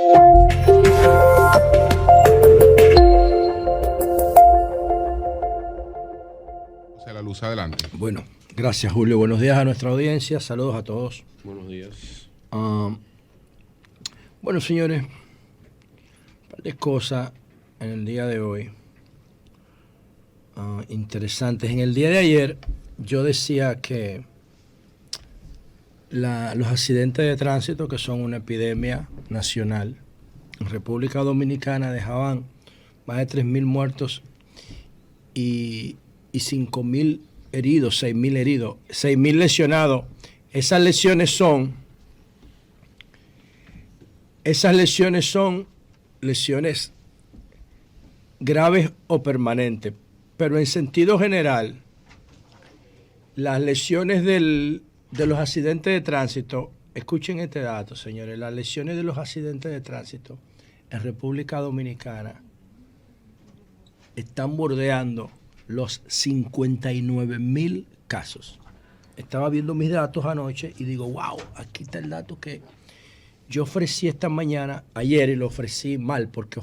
José La Luz, adelante. Bueno, gracias, Julio. Buenos días a nuestra audiencia. Saludos a todos. Buenos días. Bueno, señores, un par de cosas en el día de hoy interesantes. En el día de ayer yo decía que los accidentes de tránsito, que son una epidemia nacional, en República Dominicana dejaban más de 3.000 muertos y 5.000 heridos, 6.000 heridos, 6.000 lesionados. Esas lesiones son lesiones graves o permanentes, pero en sentido general, las lesiones de los accidentes de tránsito, escuchen este dato, señores, las lesiones de los accidentes de tránsito en República Dominicana están bordeando los 59.000 casos. Estaba viendo mis datos anoche y digo, wow, aquí está el dato que yo ofrecí esta mañana, ayer, y lo ofrecí mal porque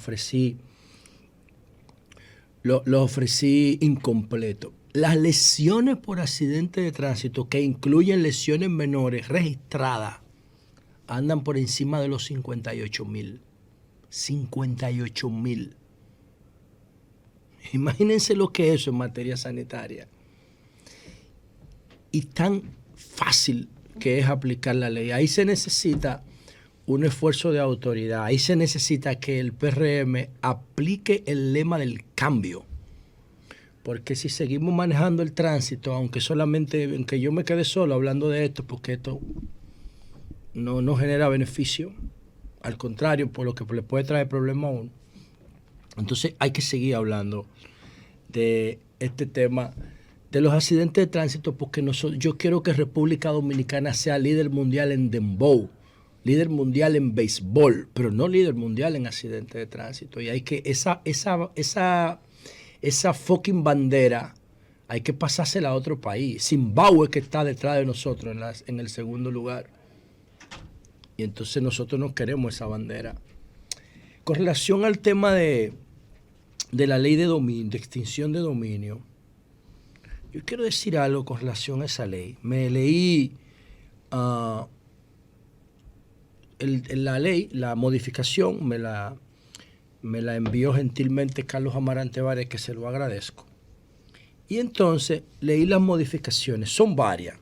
lo ofrecí incompleto. Las lesiones por accidente de tránsito, que incluyen lesiones menores registradas, andan por encima de los 58.000. 58.000. Imagínense lo que es eso en materia sanitaria. Y tan fácil que es aplicar la ley. Ahí se necesita un esfuerzo de autoridad. Ahí se necesita que el PRM aplique el lema del cambio. Porque si seguimos manejando el tránsito, aunque yo me quede solo hablando de esto, porque esto no genera beneficio, al contrario, por lo que le puede traer problema a uno. Entonces hay que seguir hablando de este tema de los accidentes de tránsito, porque yo quiero que República Dominicana sea líder mundial en dembow, líder mundial en béisbol, pero no líder mundial en accidentes de tránsito. Y hay que esa fucking bandera hay que pasársela a otro país. Zimbabue, que está detrás de nosotros en el segundo lugar. Y entonces nosotros no queremos esa bandera. Con relación al tema de la ley de extinción de dominio, yo quiero decir algo con relación a esa ley. Me leí la ley, la modificación, me la envió gentilmente Carlos Amarante Vares, que se lo agradezco. Y entonces leí las modificaciones, son varias.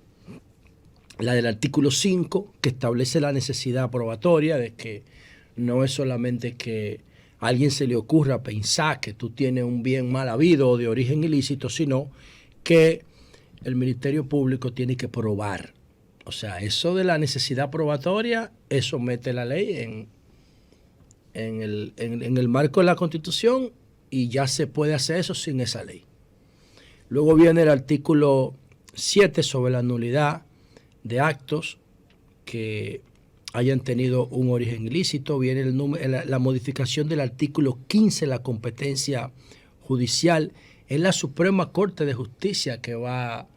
La del artículo 5, que establece la necesidad probatoria de que no es solamente que a alguien se le ocurra pensar que tú tienes un bien mal habido o de origen ilícito, sino que el Ministerio Público tiene que probar. O sea, eso de la necesidad probatoria, eso mete la ley en el marco de la Constitución y ya se puede hacer eso sin esa ley. Luego viene el artículo 7 sobre la nulidad de actos que hayan tenido un origen ilícito. Viene la modificación del artículo 15, la competencia judicial. Es la Suprema Corte de Justicia que va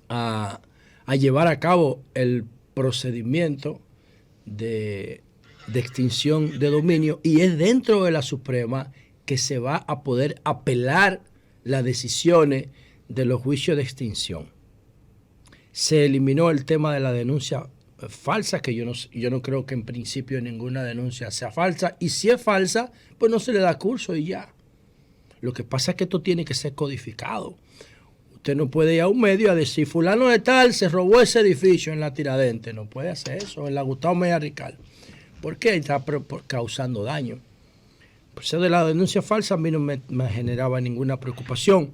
a llevar a cabo el procedimiento de extinción de dominio, y es dentro de la Suprema que se va a poder apelar las decisiones de los juicios de extinción. Se eliminó el tema de la denuncia falsa, que yo no creo que en principio ninguna denuncia sea falsa, y si es falsa, pues no se le da curso y ya. Lo que pasa es que esto tiene que ser codificado. Usted no puede ir a un medio a decir fulano de tal se robó ese edificio en la Tiradentes. No puede hacer eso, en la Gustavo Mejía Ricard. ¿Por qué? Está causando daño. Por eso de la denuncia falsa a mí no me generaba ninguna preocupación.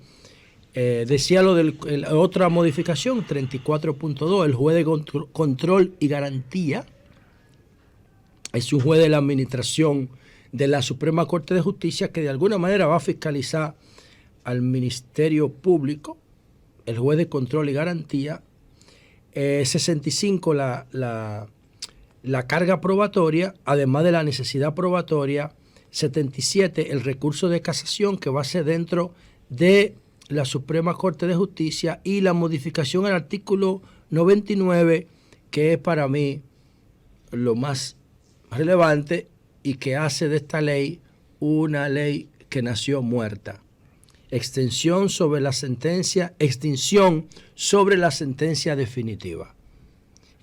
Decía lo de otra modificación, 34.2, el juez de control y garantía. Es un juez de la administración de la Suprema Corte de Justicia que de alguna manera va a fiscalizar al Ministerio Público, el juez de control y garantía. 65, la carga probatoria, además de la necesidad probatoria. 77, el recurso de casación, que va a ser dentro de la Suprema Corte de Justicia, y la modificación al artículo 99, que es para mí lo más relevante y que hace de esta ley una ley que nació muerta. Extinción sobre la sentencia definitiva.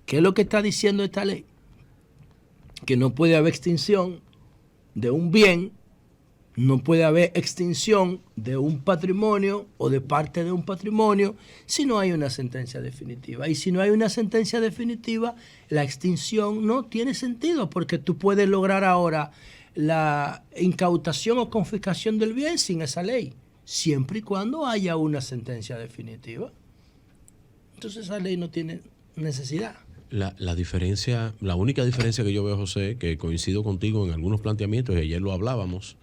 ¿Qué es lo que está diciendo esta ley? Que no puede haber extinción de un bien, no puede haber extinción de un patrimonio o de parte de un patrimonio si no hay una sentencia definitiva. Y si no hay una sentencia definitiva, la extinción no tiene sentido, porque tú puedes lograr ahora la incautación o confiscación del bien sin esa ley, siempre y cuando haya una sentencia definitiva. Entonces esa ley no tiene necesidad. La diferencia, la única diferencia que yo veo, José, que coincido contigo en algunos planteamientos, y ayer lo hablábamos,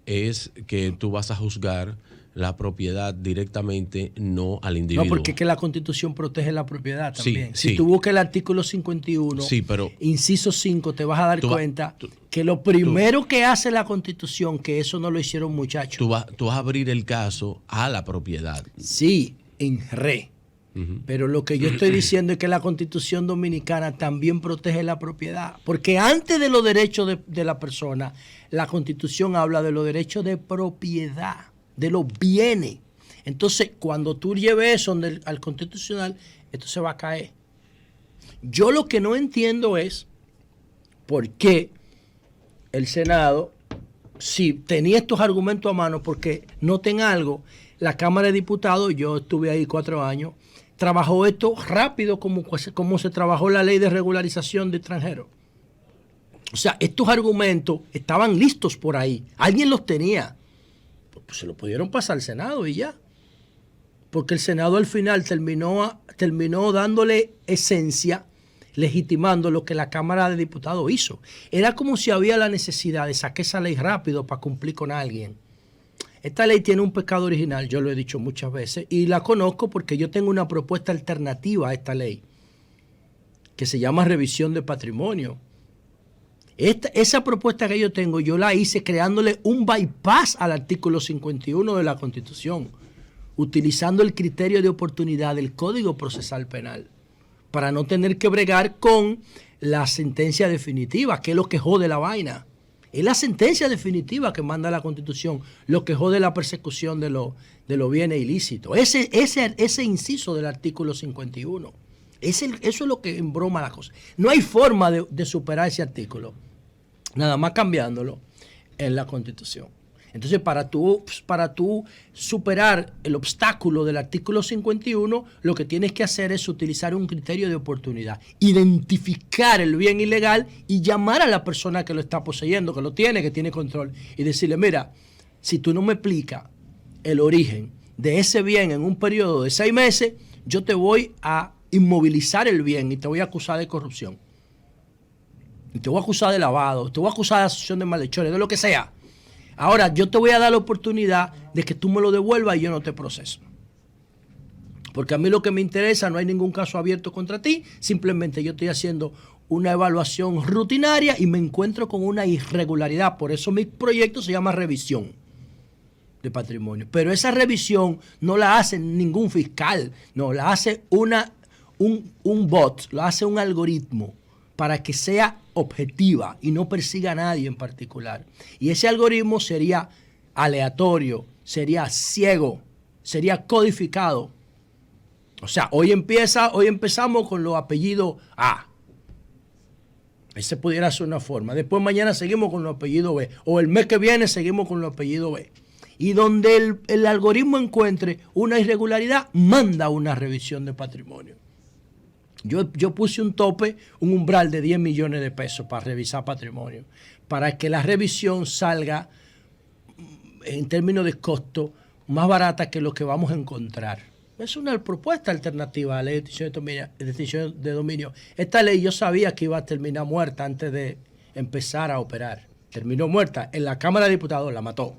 es que tú vas a juzgar la propiedad directamente, no al individuo. No, porque es que la Constitución protege la propiedad también. Sí, si tú buscas el artículo 51, inciso 5, te vas a dar cuenta que lo primero que hace la Constitución, que eso no lo hicieron muchachos. Tú vas a abrir el caso a la propiedad. Sí, en re. Pero lo que yo estoy diciendo es que la Constitución Dominicana también protege la propiedad. Porque antes de los derechos de la persona, la Constitución habla de los derechos de propiedad, de los bienes. Entonces, cuando tú lleves eso al Constitucional, esto se va a caer. Yo lo que no entiendo es por qué el Senado, si tenía estos argumentos a mano, porque noten algo, la Cámara de Diputados, yo estuve ahí 4 años, trabajó esto rápido como se trabajó la ley de regularización de extranjeros. O sea, estos argumentos estaban listos por ahí. Alguien los tenía. Pues se lo pudieron pasar al Senado y ya. Porque el Senado al final terminó dándole esencia, legitimando lo que la Cámara de Diputados hizo. Era como si había la necesidad de sacar esa ley rápido para cumplir con alguien. Esta ley tiene un pecado original, yo lo he dicho muchas veces, y la conozco porque yo tengo una propuesta alternativa a esta ley, que se llama revisión de patrimonio. Esa propuesta que yo tengo, yo la hice creándole un bypass al artículo 51 de la Constitución, utilizando el criterio de oportunidad del Código Procesal Penal, para no tener que bregar con la sentencia definitiva, que es lo que jode la vaina. Es la sentencia definitiva que manda la Constitución, lo que jode la persecución de los bienes ilícitos. Ese inciso del artículo 51. Eso es lo que embroma la cosa. No hay forma de superar ese artículo, nada más cambiándolo en la Constitución. Entonces, para tú superar el obstáculo del artículo 51, lo que tienes que hacer es utilizar un criterio de oportunidad, identificar el bien ilegal y llamar a la persona que lo está poseyendo, que lo tiene, que tiene control, y decirle, mira, si tú no me explicas el origen de ese bien en un periodo de 6 meses, yo te voy a inmovilizar el bien y te voy a acusar de corrupción. Y te voy a acusar de lavado, te voy a acusar de asociación de malhechores, de lo que sea. Ahora, yo te voy a dar la oportunidad de que tú me lo devuelvas y yo no te proceso. Porque a mí lo que me interesa, no hay ningún caso abierto contra ti, simplemente yo estoy haciendo una evaluación rutinaria y me encuentro con una irregularidad. Por eso mi proyecto se llama revisión de patrimonio. Pero esa revisión no la hace ningún fiscal, no, la hace un bot, la hace un algoritmo para que sea objetiva y no persiga a nadie en particular. Y ese algoritmo sería aleatorio, sería ciego, sería codificado. O sea, hoy empezamos con los apellidos A. Ese pudiera ser una forma. Después mañana seguimos con los apellidos B. O el mes que viene seguimos con los apellidos B. Y donde el algoritmo encuentre una irregularidad, manda una revisión de patrimonio. Yo puse un tope, un umbral de 10 millones de pesos para revisar patrimonio, para que la revisión salga en términos de costo más barata que lo que vamos a encontrar. Es una propuesta alternativa a la ley de extinción de dominio. Esta ley yo sabía que iba a terminar muerta antes de empezar a operar. Terminó muerta. En la Cámara de Diputados la mató.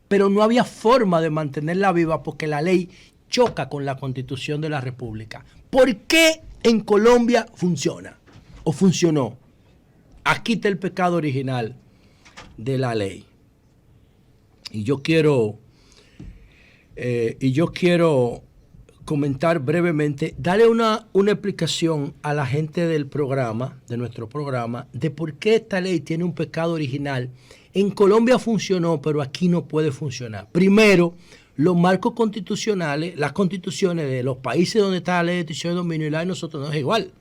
Pero no había forma de mantenerla viva porque la ley choca con la Constitución de la República. ¿Por qué en Colombia funciona o funcionó? Aquí está el pecado original de la ley. Y yo quiero comentar brevemente, darle una explicación a la gente del programa, de nuestro programa, de por qué esta ley tiene un pecado original. En Colombia funcionó, pero aquí no puede funcionar. Primero, los marcos constitucionales, las constituciones de los países donde está la ley de extinción de dominio y la de nosotros no es igual.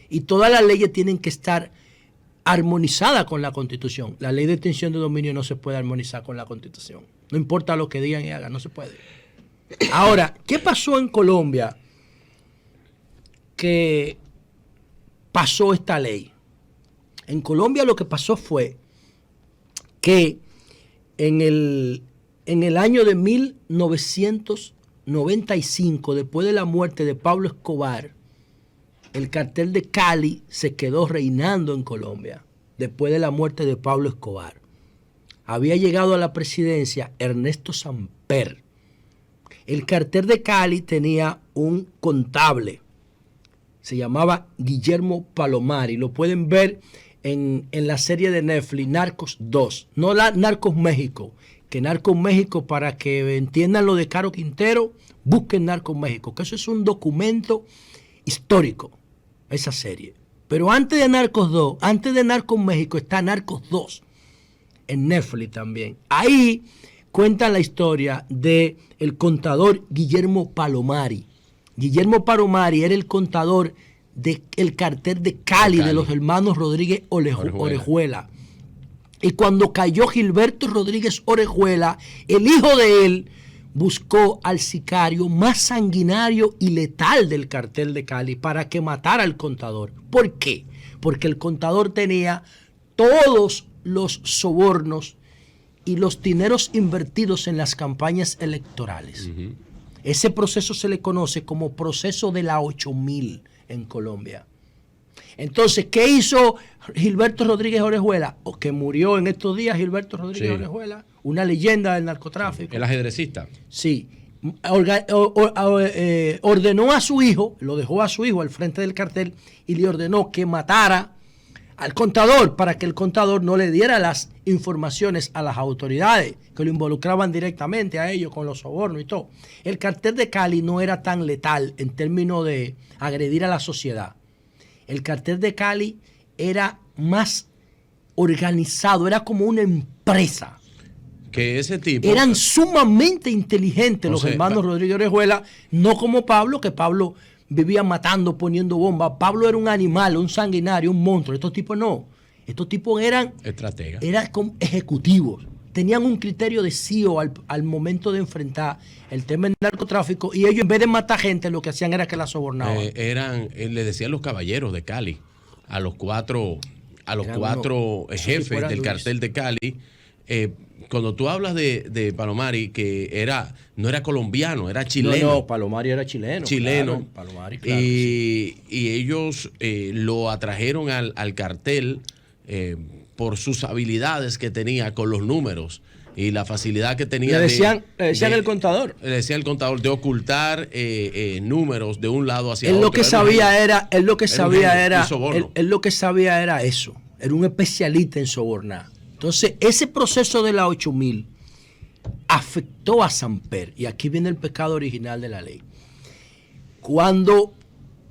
Y todas las leyes tienen que estar armonizadas con la Constitución. La ley de extinción de dominio no se puede armonizar con la Constitución. No importa lo que digan y hagan, no se puede. Ahora, ¿qué pasó en Colombia que pasó esta ley? En Colombia lo que pasó fue que en el año de 1995, después de la muerte de Pablo Escobar, el cartel de Cali se quedó reinando en Colombia después de la muerte de Pablo Escobar. Había llegado a la presidencia Ernesto Samper. El cartel de Cali tenía un contable, se llamaba Guillermo Palomari. Lo pueden ver en la serie de Netflix, Narcos 2. No la Narcos México, que Narcos México, para que entiendan lo de Caro Quintero, busquen Narcos México, que eso es un documento histórico, esa serie. Pero antes de Narcos 2, antes de Narcos México, está Narcos 2, en Netflix también. Ahí cuentan la historia de el contador Guillermo Palomari. Guillermo Palomari era el contador del cartel de Cali, de los hermanos Rodríguez Orejuela. Y cuando cayó Gilberto Rodríguez Orejuela, el hijo de él buscó al sicario más sanguinario y letal del cartel de Cali para que matara al contador. ¿Por qué? Porque el contador tenía todos los sobornos y los dineros invertidos en las campañas electorales. Uh-huh. Ese proceso se le conoce como proceso de la 8000 en Colombia. Entonces, ¿qué hizo Gilberto Rodríguez Orejuela? O que murió en estos días Gilberto Rodríguez Orejuela, una leyenda del narcotráfico. Sí. El ajedrecista. Sí. Ordenó a su hijo, lo dejó a su hijo al frente del cartel y le ordenó que matara al contador para que el contador no le diera las informaciones a las autoridades que lo involucraban directamente a ellos con los sobornos y todo. El cartel de Cali no era tan letal en términos de agredir a la sociedad. El cartel de Cali era más organizado, era como una empresa. Que ese tipo... Eran sumamente inteligentes los hermanos Rodríguez Orejuela, no como Pablo, que Pablo vivía matando, poniendo bombas. Pablo era un animal, un sanguinario, un monstruo. Estos tipos no. Estos tipos eran estrategas. Eran como ejecutivos. Tenían un criterio de CEO al momento de enfrentar el tema del narcotráfico y ellos en vez de matar gente lo que hacían era que la sobornaban. Le decían los caballeros de Cali a los cuatro jefes del cartel de Cali. Cuando tú hablas de Palomari, que no era colombiano, era chileno. No, Palomari era chileno. Claro, Palomari, claro, y ellos lo atrajeron al cartel por sus habilidades que tenía con los números y la facilidad que tenía. Le decían el contador. Le decía el contador de ocultar números de un lado hacia otro. Él lo que sabía era eso. Era un especialista en sobornar. Entonces, ese proceso de la 8000 afectó a Samper. Y aquí viene el pecado original de la ley. Cuando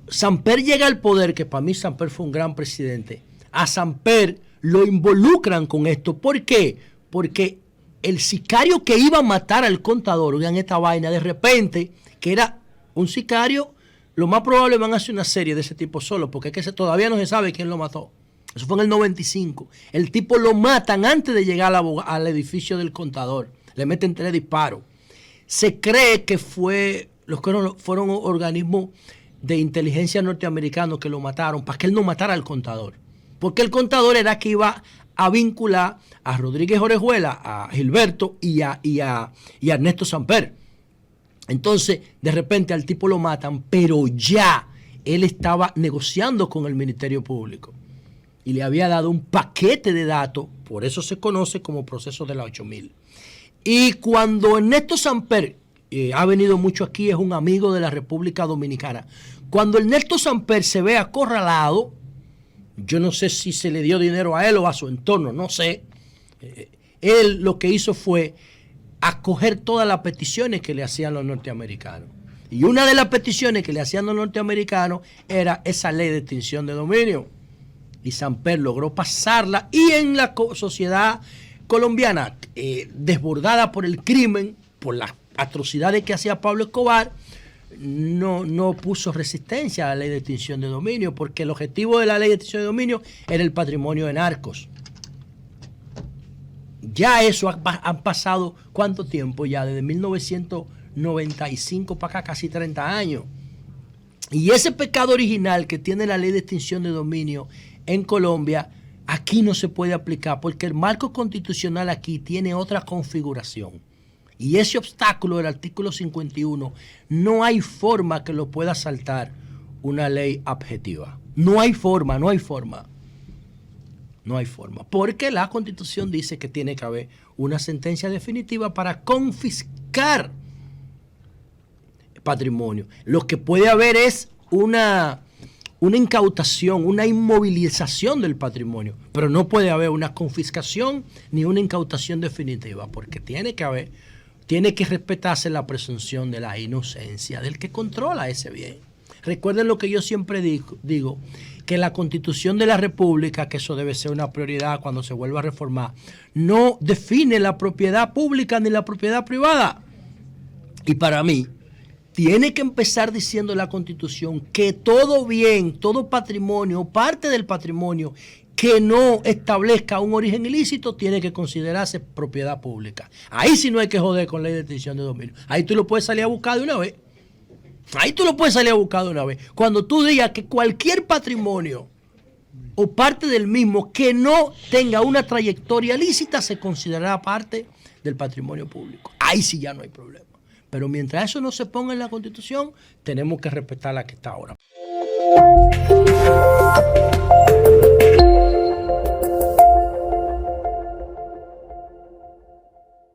Samper llega al poder, que para mí Samper fue un gran presidente, a Samper lo involucran con esto. ¿Por qué? Porque el sicario que iba a matar al contador, oigan esta vaina, de repente, que era un sicario, lo más probable van a hacer una serie de ese tipo solo, porque es que todavía no se sabe quién lo mató. Eso fue en el 95. El tipo lo matan antes de llegar al edificio del contador. Le meten 3 disparos. Se cree que fueron organismos de inteligencia norteamericanos que lo mataron para que él no matara al contador. Porque el contador era que iba a vincular a Rodríguez Orejuela, a Gilberto y a Ernesto Samper. Entonces, de repente al tipo lo matan, pero ya él estaba negociando con el Ministerio Público. Y le había dado un paquete de datos, por eso se conoce como proceso de la 8000. Y cuando Ernesto Samper, ha venido mucho aquí, es un amigo de la República Dominicana, cuando Ernesto Samper se ve acorralado, yo no sé si se le dio dinero a él o a su entorno, no sé, él lo que hizo fue acoger todas las peticiones que le hacían los norteamericanos. Y una de las peticiones que le hacían los norteamericanos era esa ley de extinción de dominio. Y Samper logró pasarla, y en la sociedad colombiana, desbordada por el crimen, por las atrocidades que hacía Pablo Escobar, no puso resistencia a la ley de extinción de dominio, porque el objetivo de la ley de extinción de dominio era el patrimonio de narcos. Ya eso han pasado, ¿cuánto tiempo ya? Desde 1995 para acá, casi 30 años. Y ese pecado original que tiene la ley de extinción de dominio en Colombia, aquí no se puede aplicar, porque el marco constitucional aquí tiene otra configuración. Y ese obstáculo del artículo 51, no hay forma que lo pueda saltar una ley objetiva. No hay forma. No hay forma, porque la Constitución dice que tiene que haber una sentencia definitiva para confiscar patrimonio. Lo que puede haber es una incautación, una inmovilización del patrimonio, pero no puede haber una confiscación ni una incautación definitiva, porque tiene que respetarse la presunción de la inocencia del que controla ese bien. Recuerden lo que yo siempre digo, que la Constitución de la República, que eso debe ser una prioridad cuando se vuelva a reformar, no define la propiedad pública ni la propiedad privada. Y para mí, tiene que empezar diciendo la Constitución que todo bien, todo patrimonio, parte del patrimonio que no establezca un origen ilícito, tiene que considerarse propiedad pública. Ahí sí no hay que joder con ley de extinción de dominio. Ahí tú lo puedes salir a buscar de una vez. Cuando tú digas que cualquier patrimonio o parte del mismo que no tenga una trayectoria lícita se considerará parte del patrimonio público. Ahí sí ya no hay problema. Pero mientras eso no se ponga en la Constitución, tenemos que respetar la que está ahora.